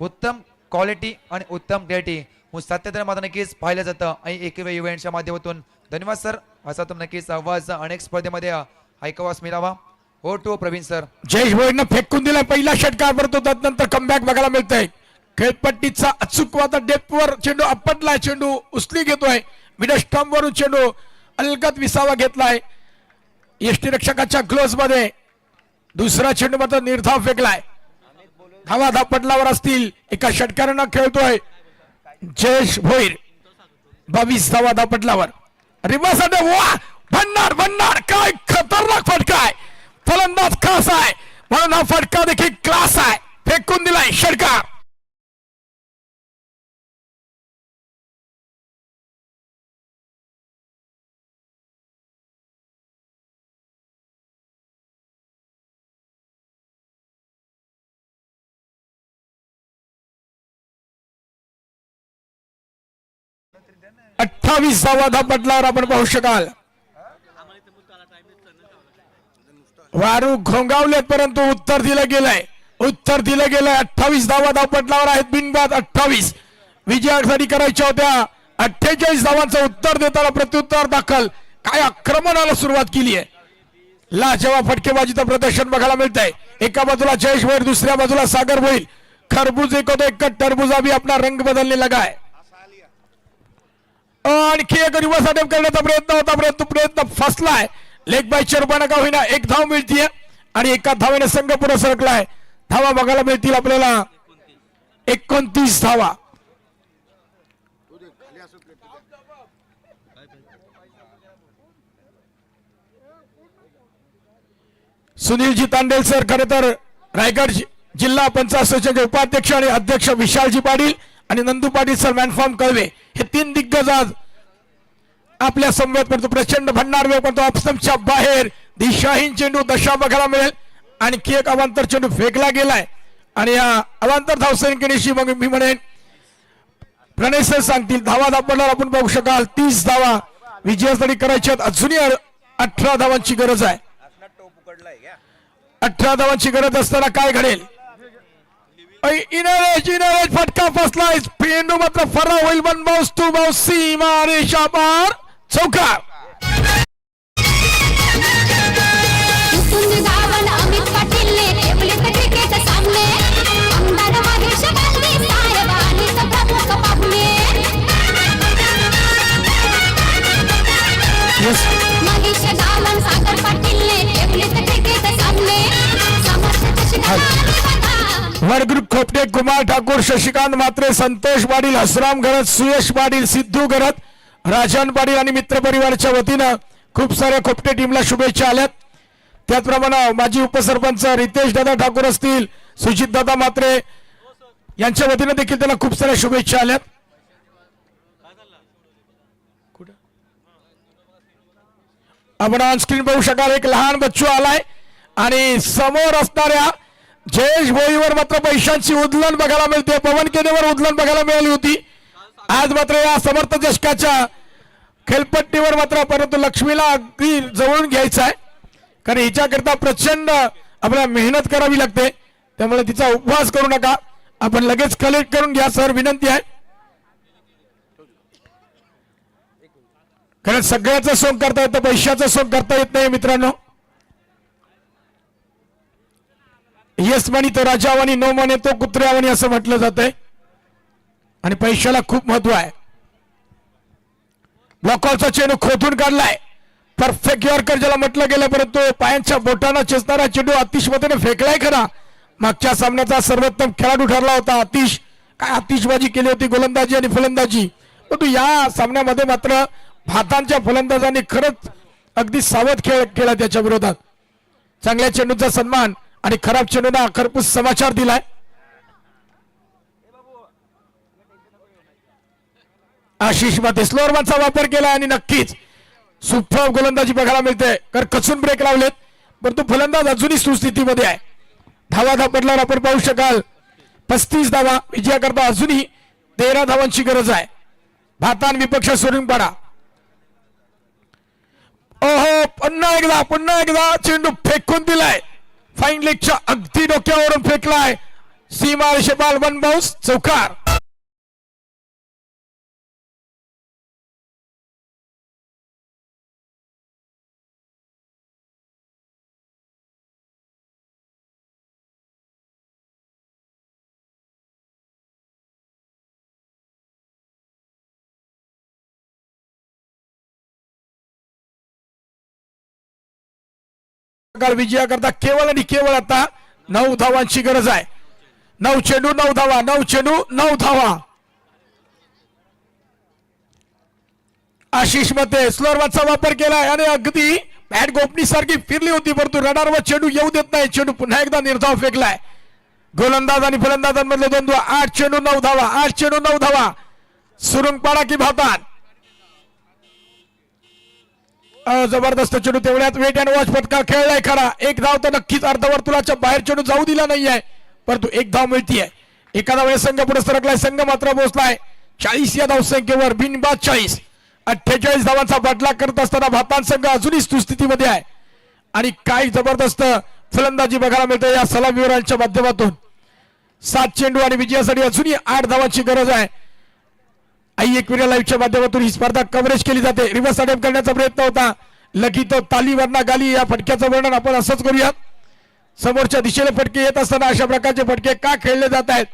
उत्तम क्वालिटी आणि उत्तम क्लॅरिटी सातत्याने मात्र नक्कीच पाहिलं जातं आणि एकवेळ इव्हेंटच्या माध्यमातून. धन्यवाद सर. असा तुम नक्कीच आवाज अनेक स्पर्धेमध्ये ऐकावास मिळावा. Over to Praveen sir. Jayesh भोईरनं फेकून दिला पहिला षटकार, परंतु त्यानंतर कमबॅक बघायला मिळतंय. खेळपट्टीचा अचूक वाता डेप्थवर चेंडू आपटलाय, चेंडू उचली घेतोय मिडस्टंप वरून चेंडू अलगद विसावा घेतलाय यष्टीरक्षकाच्या ग्लोव्ज मध्ये. दुसरा चेंडू मात्र निर्धाव फेकलाय. धावा धापटलावर असतील. एका षटकारानं खेळतोय जयेश भोईर. 22 धावा धापटलावर. रिबासाठी वा भन्नाट काय खतरनाक फटका आहे. फलंदाज खास आहे म्हणून हा फटका देखील क्लास आहे. फेकून दिलाय षटकार. अठ्ठावीस धावा धापटल्यावर आपण पाहू शकाल. वारू घोंगावलेत परंतु उत्तर दिलं गेलंय. 28 धावा धापटल्यावर आहेत. बिनबाद 28 विजयासाठी करायच्या होत्या. 48 धावांचं उत्तर देताना प्रत्युत्तर दाखल काय आक्रमणाला सुरुवात केली आहे. लाजवाब फटकेबाजीचं प्रदर्शन बघायला मिळतंय. एका बाजूला जयेश भोईर, दुसऱ्या बाजूला सागर भोईर. खरबूज एक होतो, एक टरबूजा भी अपना रंग बदलने लगा है. आणखी एक रिवर्स अटेम्प्ट करण्याचा प्रयत्न होता, प्रयत्न फसलाय. लेग बायच्या रूपाने का होईना 1 धाव मिळतीये आणि एका धावेने संघ पुढे सरकलाय. धावा बघायला मिळतील आपल्याला 29 धावा. सुनीलजी तांडेल सर खरे तर रायगड जिल्हा पंचायत समितीचे उपाध्यक्ष आणि अध्यक्ष विशालजी पाटील आणि नंदू पाटील सर मॅनफॉर्म कळवे हे 3 दिग्गज आज आपल्या समवेत परंतु प्रचंड भन्नाट वेळ परंतु ऑप्शनच्या बाहेर दिशाहीन चेंडू दशा बघायला मिळेल. आणखी एक अवांतर चेंडू फेकला गेलाय आणि या अवांतर धावसंख्येशी मग मी म्हणेन प्रणय सर सांगतील. धावा दाखवणार आपण बघू शकाल 30 धावा विजयासाठी करायच्यात. अजूनही 18 धावांची गरज आहे. 18 धावांची गरज असताना काय घडेल. इनरेज फटका फसलाय. पेंडू मात्र फरार होईल. 1 बाउन्स 2 बाउन्स सीमा रेषा पार चौकार. अमित पाटील ने टेबल पे क्रिकेट सामने आमदार महेश गांधी साहेब आणि प्रमुख पाहुणे महेश गावण सागर पाटील ने टेबल पे क्रिकेट सामने वर्गृप खोपटे, कुमार ठाकूर, शशिकांत मात्रे, संतोष पाटील, हसराम घरत, सुयश पाटील, सिद्धू घरत, राजन पाटील आणि मित्र परिवाराच्या वतीनं खूप साऱ्या खोपटे टीमला शुभेच्छा आल्यात. त्याचप्रमाणे माजी उपसरपंच रितेश दादा ठाकूर असतील, सुजित दादा मात्रे यांच्या वतीनं देखील त्यांना खूप साऱ्या शुभेच्छा आल्यात. आपण ऑन स्क्रीन पाहू शकाल एक लहान बच्चू आलाय आणि समोर असणाऱ्या जयेश भोईवर मात्र पैशांची उधळण बघायला मिळते. पवन केनेवर उधळण बघायला मिळाली होती. आज मात्र या समर्थ चषकाच्या खेळपट्टीवर मात्र परंतु लक्ष्मीला अगदी जवळून घ्यायचं आहे, कारण हिच्याकरता प्रचंड आपल्याला मेहनत करावी लागते. त्यामुळे तिचा उपवास करू नका, आपण लगेच कलेक्ट करून घ्या सर, विनंती आहे. कारण सगळ्याचं सोंग करता येतं, पैशाचं सोंग करता येत नाही मित्रांनो. येस म्हणी तो राजावानी, नो म्हणे तो कुत्र्यावानी असं म्हटलं जातंय आणि पैशाला खूप महत्व आहे. ब्लॉकॉलचा चेंडू खोदून काढलाय, परफेक्ट यॉर्कर ज्याला म्हटलं गेलं, परंतु पायांच्या बोटानं चेसणारा चेंडू आतिश मतेने फेकलाय खरा. मागच्या सामन्याचा सर्वोत्तम खेळाडू ठरला होता आतिश. काय आतिषबाजी केली होती गोलंदाजी आणि फलंदाजी, परंतु या सामन्यामध्ये मात्र भारताच्या फलंदाजांनी खरंच अगदी सावध खेळ केला त्याच्या विरोधात. चांगल्या चेंडूचा सन्मान आणि खराब चेंडूला खरपूस समाचार दिलाय. आशिष मते स्लोअरमनचा वापर केला आणि नक्कीच सुपर गोलंदाजी बघायला मिळते. कारण कचून ब्रेक लावलेत, परंतु फलंदाज अजूनही सुस्थितीमध्ये आहे. धावा धापटल्यावर आपण पाहू शकाल 35 धावा विजयाकरता अजूनही 13 धावांची गरज आहे. भारतान विपक्ष सोडून पाडा. ओहो, पुन्हा एकदा चेंडू फेकून दिलाय. फाईन लेगच्या अगदी डोक्यावरून फेकलाय. सीमा रेषेपाल वन बाउन्स चौकार. विजयाकरता केवळ आणि केवळ आता 9 धावांची गरज आहे. 9 चेंडू 9 धावा, 9 चेंडू 9 धावा. आशिष मध्ये स्लोअरचा वापर केलाय आणि अगदी बॅट गोपनी सारखी फिरली होती, परंतु रडारवर चेंडू येऊ देत नाही. चेंडू पुन्हा एकदा निर्धाव फेकलाय. गोलंदाज आणि फलंदाजांमधले द्वंद्व. 8 चेंडू 9 धावा, 8 चेंडू 9 धावा. सुरुंग पाडा की भावतान. जबरदस्त चेंडू, तेवढ्यात वेट अँड वॉच फटका खेळलाय खरा. एक धाव तर नक्कीच अर्धवर्तुळाच्या बाहेर चेंडू जाऊ दिला नाहीये, परंतु एक धाव मिळतीये. एखादा वेळेस संघ पुढे सरकलाय, संघ मात्र पोहोचलाय 40 या धावसंख्येवर. बिनबाद 40. 48 धावांचा पाठलाग करत असताना भारतान संघ अजूनही सुस्थितीमध्ये आहे आणि काय जबरदस्त फलंदाजी बघायला मिळते या सलामीवीरांच्या माध्यमातून. 7 चेंडू आणि विजयासाठी अजूनही 8 धावांची गरज आहे. आई एकविरा लाईव्हच्या माध्यमातून ही स्पर्धा कव्हरेज केली जाते. रिव्हर्स अटेम्प्ट करण्याचा प्रयत्न होता, लगी तो ताली वरना गाली. या फटक्याचं वर्णन आपण असंच करूयात. समोरच्या दिशेने फटके येत असताना अशा प्रकारचे फटके का खेळले जात आहेत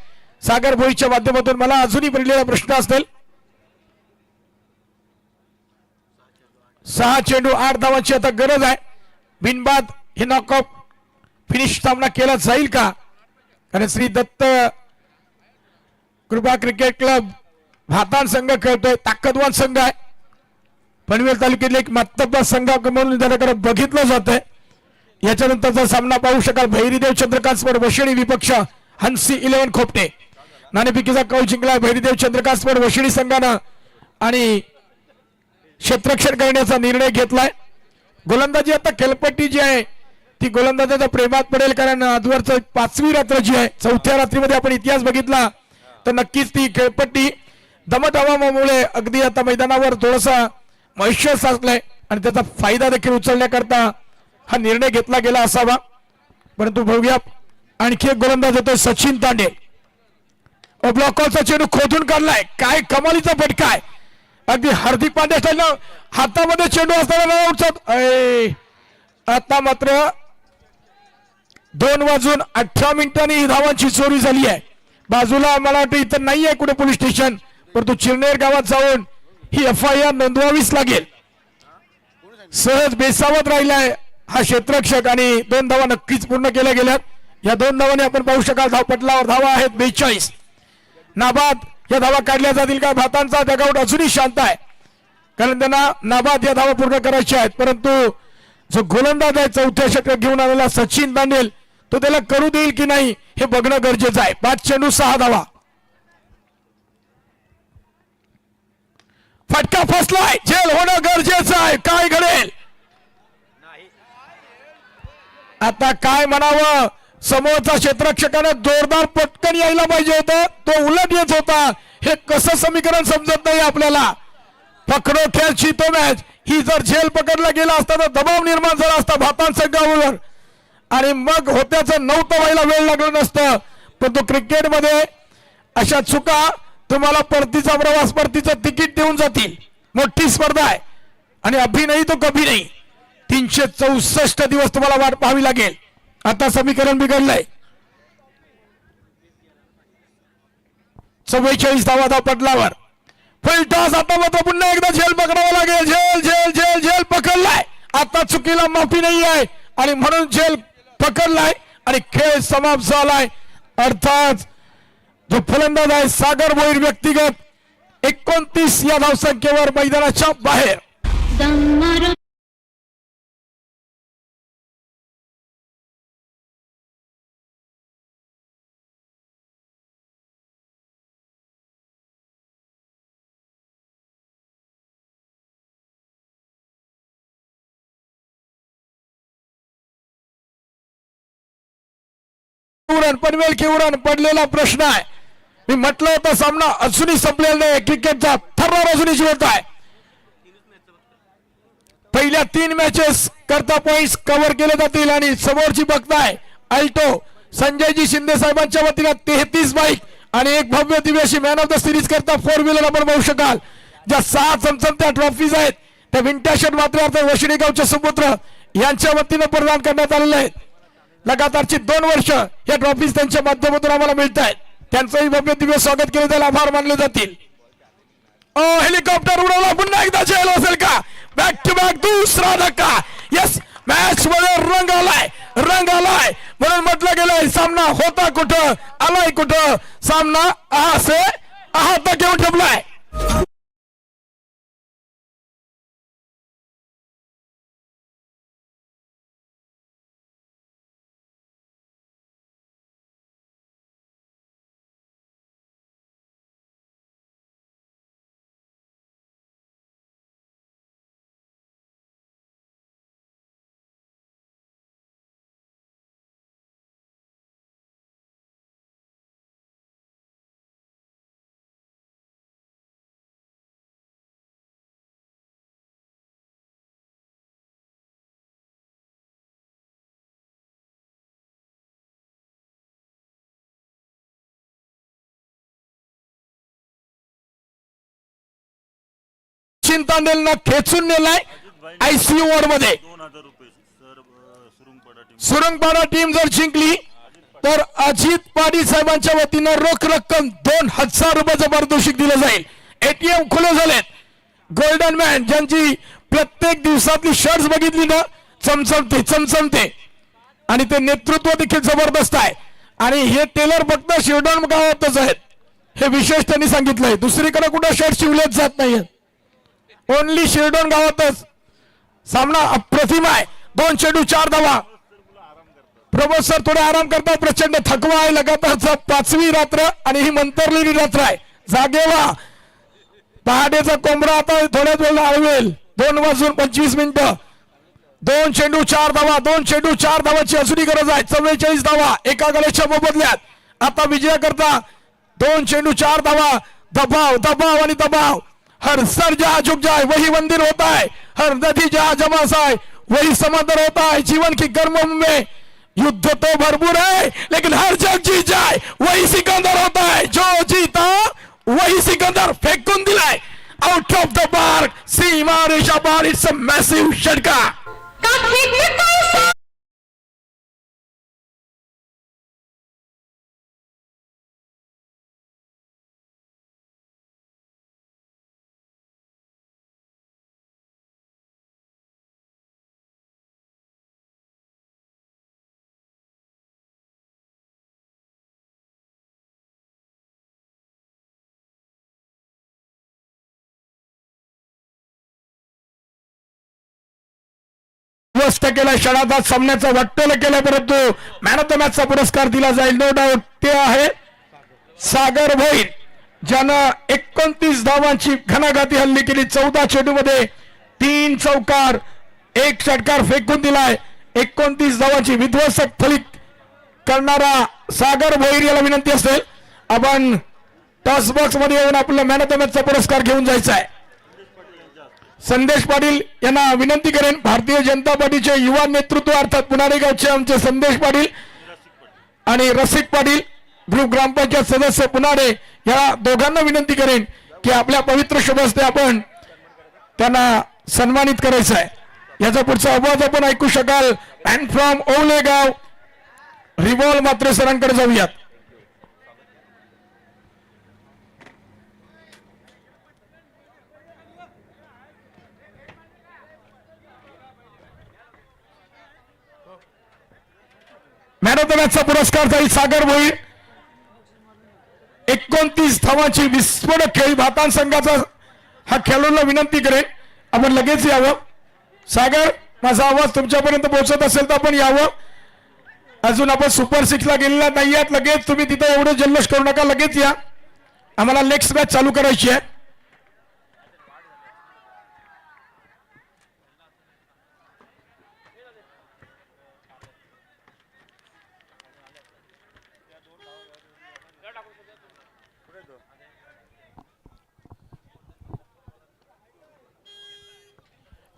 सागर भोईच्या माध्यमातून, मला अजूनही पडलेला प्रश्न असेल. 6 चेंडू 8 धावांची आता गरज आहे. बिनबाद हे नॉकआउट फिनिश सामना केला जाईल का? कारण श्री दत्त कृपा क्रिकेट क्लब भारतान संघ खेळतोय, ताकदवान संघ आहे. पनवेल तालुक्यातील एक मातब्बर संघ म्हणून त्याकडे बघितलं जात आहे. याच्यानंतरचा सामना पाहू शकाल भैरीदेव चंद्रकांत स्पोर्ट वशिणी विपक्ष हंसी 11 खोपटे. नाणेफेकीचा कौल जिंकलाय भैरीदेव चंद्रकांत स्पोर्ट वशिणी संघानं आणि क्षेत्ररक्षण करण्याचा निर्णय घेतलाय. गोलंदाजी आता खेळपट्टी जी आहे ती गोलंदाजाच्या प्रेमात पडेल, कारण आजवरच 5वी रात्र जी आहे, 4थ्या रात्रीमध्ये आपण इतिहास बघितला तर नक्कीच ती खेळपट्टी दमट हवामानामुळे अगदी आता मैदानावर थोडासा मॉइश्चर साचलाय आणि त्याचा फायदा देखील उचलण्याकरता हा निर्णय घेतला गेला असावा. परंतु बघूया आणखी एक गोलंदाज होतो सचिन तांडे. ब्लॉकॉलचा चेंडू खोदून काढलाय. काय कमालीचा फटका आहे. अगदी हार्दिक पांड्या स्टाईलनं हातामध्ये चेंडू असताना आता मात्र 2 वाजून 18 मिनिटांनी ही धावांची चोरी झाली आहे. बाजूला मला वाटतं इथं नाही आहे कुठे पोलीस स्टेशन, परंतु चिरनेर गावात जाऊन ही FIR नोंदवावीच लागेल. सहज बेसावत राहिलाय हा क्षेत्ररक्षक आणि 2 धावा नक्कीच पूर्ण केल्या गेल्यात. या 2 धावांनी आपण पाहू शकाल धावपटलावर धावा आहेत 42. नाबाद या धावा काढल्या जातील का? भारताचा डगआउट अजूनही शांत आहे, कारण त्यांना नाबाद या धावा पूर्ण करायच्या आहेत. परंतु जो गोलंदाज आहे 4थ्या षटकात घेऊन आलेला सचिन तांडेल, तो त्याला करू देईल की नाही हे बघणं गरजेचं आहे. 5 चेंडू 6 धावा. फटका फसलाय, झेल होणं गरजेचं आहे. काय घडेल? आता काय म्हणावं, समोरचा क्षेत्ररक्षकानं जोरदार पटकन यायला पाहिजे होतं, तो उलट येत होता. हे कसं समीकरण समजत नाही आपल्याला. पकडो खेळ शितो मॅच, ही जर झेल पकडला गेला असता तर दबाव निर्माण झाला असता भातान संघावर आणि मग होत्याचं नव्हतं व्हायला वेळ लागलं नसतं. परंतु क्रिकेटमध्ये अशा चुका तुम्हाला परतीचा प्रवास, परतीचं तिकीट देऊन जातील. मोठी स्पर्धा आहे आणि अभी नाही तो कभी नाही. 364 दिवस तुम्हाला वाट पाहावी लागेल. आता समीकरण बिघडलंय. 44 धावा पटलावर फुल टॉस. आता मात्र पुन्हा एकदा झेल पकडावा लागेल. झेल झेल झेल झेल पकडलाय. आता चुकीला माफी नाही आहे आणि म्हणून झेल पकडलाय आणि खेळ समाप्त झालाय. अर्थात जो फलंदाज आहे सागर भोईर व्यक्तिगत 29 या धावसंख्येवर मैदानाच्या बाहेर. पनवेल की उरण पडलेला प्रश्न आहे. मी म्हटलं होतं सामना अजूनही संपलेला नाही. क्रिकेटचा थर्रा अजूनही जिवंत आहे. पहिल्या 3 मॅचेस करता पॉइंट्स कव्हर केले जातील आणि समोरची बघताय अल्टो संजयजी शिंदे साहेबांच्या वतीने 33 बाईक आणि एक भव्य दिव्याशी मॅन ऑफ द सिरीज करता 4 व्हीलर आपण बघू शकाल. ज्या 6 चमचमत्या ट्रॉफीज आहेत त्या विंटॅशट मात्र वशिणीगावचे सुपुत्र यांच्या वतीने प्रदान करण्यात आलेले आहेत. लगातारची 2 वर्ष या ट्रॉफीज त्यांच्या माध्यमातून आम्हाला मिळत आहेत. त्यांचंही भव्य दिव्य स्वागत केले जाईल, आभार मानले जातील. हेलिकॉप्टर उडवला, पुन्हा एकदा झेल असेल का? बॅक टू बॅक दुसरा धक्का. यस, मॅच मध्ये रंग आलाय, रंग आलाय. म्हणून म्हटलं गेलंय सामना होता कुठं, आलाय कुठं. सामना असे आहात घेऊन ठेवलाय. चिंता नेलनं खेचून नेलाय आयसीयू वॉर्ड मध्ये. सुरंगपाडा टीम जर जिंकली तर अजित पाटील साहेबांच्या वतीनं रोख रक्कम 2000 रुपयाचं पारितोषिक दिलं जाईल. एटीएम खुले झालेत. गोल्डन मॅन ज्यांची प्रत्येक दिवसातली शर्ट्स बघितली ना चमचमते चमचमते आणि ते नेतृत्व देखील जबरदस्त आहे. आणि हे टेलर फक्त शिरडोण गावातच आहेत, हे विशेष त्यांनी सांगितलंय. दुसरीकडे कुठे शर्ट शिवलेच जात नाहीये, ओनली शिरडोण गावातच. सामना अप्रतिम आहे. 2 चेंडू 4 धावा. प्रमोद सर थोडे आराम करतात, प्रचंड थकवा आहे. लगातारचा 5वी रात्र आणि ही मंतरलेली रात्र आहे. जागेवा पहाटेचा कोंबडा आता थोड्याच वेळ आळवेल. 2:25 2 चेंडू 4 धावा. 2 चेंडू 4 धावाची अजूनही गरज आहे. 44 धावा एका गलेच्या मोबदल्यात. आता विजया करता 2 चेंडू 4 धावा. दबाव दबाव आणि दबाव. हर सर जहां झुक जाए वही मंदिर होता है, हर नदी जहां जमा जाए वही समंदर होता है. जीवन की गर्मों में युद्ध तो भरपूर है लेकिन हर जग जीत जाए वही सिकंदर होता है. जो जीता वही सिकंदर फेकून दिलाय आउट ऑफ द पार्क. सीमा रेषा पार. इट्स अ मॅसिव्ह षटका. केला षडाचा सामन्याचा वाटोल केला, परंतु मॅन ऑफ द मॅचचा पुरस्कार दिला जाईल. नो डाऊट ते आहे सागर भोईर ज्यानं 29 धावांची घणाघाती हल्ली केली. 14 चेंडूमध्ये 3 चौकार 1 षटकार फेकून दिलाय. 29 धावांची विध्वंसक फलिक करणारा सागर भोईर याला विनंती असेल आपण टॉस बॉक्स मध्ये येऊन आपलं मॅन ऑफ द मॅचचा पुरस्कार घेऊन जायचा आहे. संदेश पाटील यांना विनंती करेन, भारतीय जनता पार्टीचे युवा नेतृत्व अर्थात पुनारे गावचे आमचे संदेश पाटील आणि रसिक पाटील ग्रुप ग्रामपंचायत सदस्य पुनारे या दोघांना विनंती करेन की आपल्या पवित्र शुभ हस्ते आपण त्यांना सन्मानित करायचं आहे. याचा पुढचा आवाज आपण ऐकू शकाल. अँड फ्रॉम ओलेगाव रिव्हॉल्व मात्र सरांकडे जाऊयात. मॅन ऑफ द मॅचचा पुरस्कार जाईल सागर भोईर. 29 धावांची विस्फोटक खेळी भातान संघाचा हा खेळाडूंना विनंती करेन आपण लगेच यावं. सागर, माझा आवाज तुमच्यापर्यंत पोहोचत असेल तर आपण यावं. अजून आपण सुपर 6 ला गेलेला नाही आहात. लगेच तुम्ही तिथे एवढं जल्लोष करू नका, लगेच या. आम्हाला नेक्स्ट मॅच चालू करायची आहे.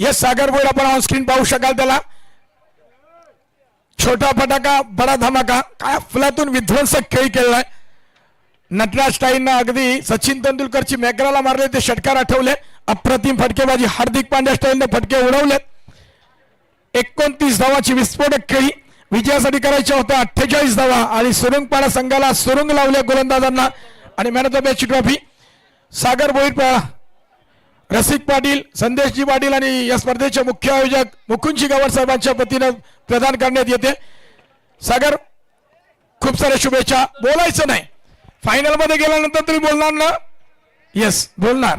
यस, सागर भोईर आपण ऑन स्क्रीन पाहू शकाल. त्याला छोटा फटाका बडा धमाका, काय फुलातून विध्वंसक खेळ खेळलाय. नटराज स्टाईलनं अगदी सचिन तेंडुलकरची मॅकराला मारले ते षटकार आठवले. अप्रतिम फटकेबाजी हार्दिक पांड्या स्टाईलने फटके उडवलेत. 29 धावाची विस्फोटक खेळी विजयासाठी करायच्या होत्या 48 धावा आणि सुरुंगपाडा संघाला सुरुंग लावल्या गोलंदाजांना आणि man of the match trophy Sagar Bhoir, Rasik Patil, संदेशजी Patil आणि या स्पर्धेचे मुख्य आयोजक मुकुंदजी गावड साहेबांच्या वतीनं प्रदान करण्यात येते. सागर, खूप साऱ्या शुभेच्छा. बोलायचं नाही, फायनल मध्ये गेल्यानंतर तुम्ही बोलणार ना? येस, बोलणार.